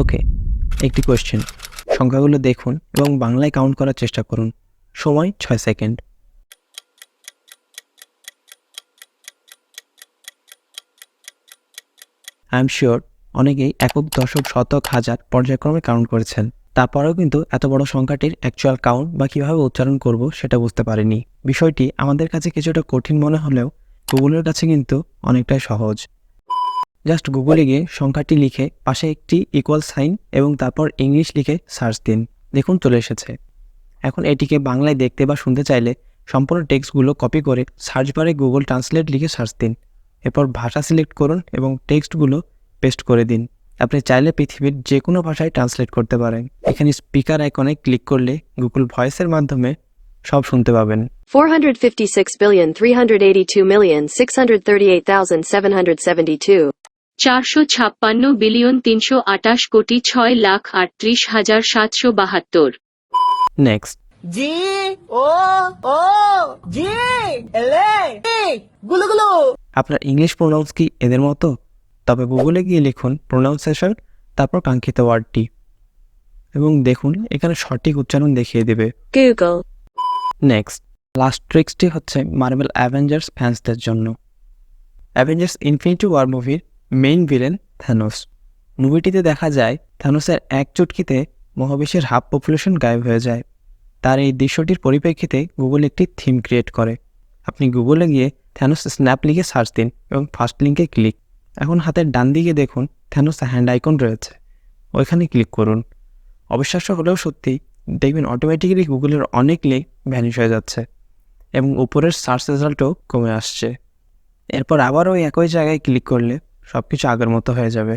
ওকে, একটি কোয়েশ্চেন। সংখ্যাগুলো দেখুন এবং বাংলায় কাউন্ট করার চেষ্টা করুন। সময় 6 সেকেন্ড। আই এম শিওর অনেকেই একক, দশক, শতক, হাজার পর্যায়ক্রমে কাউন্ট করেছেন। তারপরেও কিন্তু এত বড় সংখ্যাটির অ্যাকচুয়াল কাউন্ট বা কীভাবে উচ্চারণ করব সেটা বুঝতে পারিনি। বিষয়টি আমাদের কাছে কিছুটা কঠিন মনে হলেও গুগলের কাছে কিন্তু অনেকটাই সহজ। জাস্ট গুগলে গিয়ে সংখ্যাটি লিখে পাশে একটি ইকুয়াল সাইন এবং তারপর ইংলিশ লিখে সার্চ দিন। দেখুন চলে এসেছে। এখন এটিকে বাংলায় দেখতে বা শুনতে চাইলে সম্পূর্ণ টেক্সটগুলো কপি করে সার্চ বারে গুগল ট্রান্সলেট লিখে সার্চ দিন। এরপর ভাষা সিলেক্ট করুন এবং টেক্সটগুলো পেস্ট করে দিন। আপনি চাইলে পৃথিবীর যে কোনো ভাষায় ট্রান্সলেট করতে পারেন। এখানে স্পিকার আইকনে ক্লিক করলে গুগল ভয়েসের মাধ্যমে সব শুনতে পাবেন। 456,382,638,772 456,328,638,772 নেক্সট। জি ও ও জি এলে গুলো গুলো। আপনার ইংলিশ প্রোনাউন্স কি এদের মতো? তবে গুগলে গিয়ে লিখুন প্রোনাউন্সিয়েশন, তারপর কাঙ্ক্ষিত ওয়ার্ডটি এবং দেখুন এখানে সঠিক উচ্চারণ দেখিয়ে দেবে। Google নেক্সট, লাস্ট ট্রিক্সটি হচ্ছে মার্বেল অ্যাভেঞ্জার্স ফ্যান্সদের জন্য। অ্যাভেঞ্জার্স ইনফিনিটি ওয়ার মুভির মেইন ভিলেন থ্যানোস। মুভিটিতে দেখা যায় থ্যানোসের এক চুটকিতে মহাবিশ্বের হাফ পপুলেশন গায়েব হয়ে যায়। তার এই দৃশ্যটির পরিপ্রেক্ষিতে গুগল একটি থিম ক্রিয়েট করে। আপনি গুগলে গিয়ে থ্যানোস স্ন্যাপ লিখে সার্চ দিন এবং ফার্স্ট লিঙ্কে ক্লিক। এখন হাতের ডান দিকে দেখুন থ্যানোস হ্যান্ড আইকন রয়েছে, ওইখানে ক্লিক করুন। অবিশ্বাস্য হলেও সত্যি, দেখবেন অটোমেটিক্যালি গুগলের অনেক লিঙ্ক ভ্যানিশ হয়ে যাচ্ছে এবং উপরের সার্চ রেজাল্টও কমে আসছে। এরপর আবার ওই একই জায়গায় ক্লিক করলে সব কিছু আগের মতো হয়ে যাবে।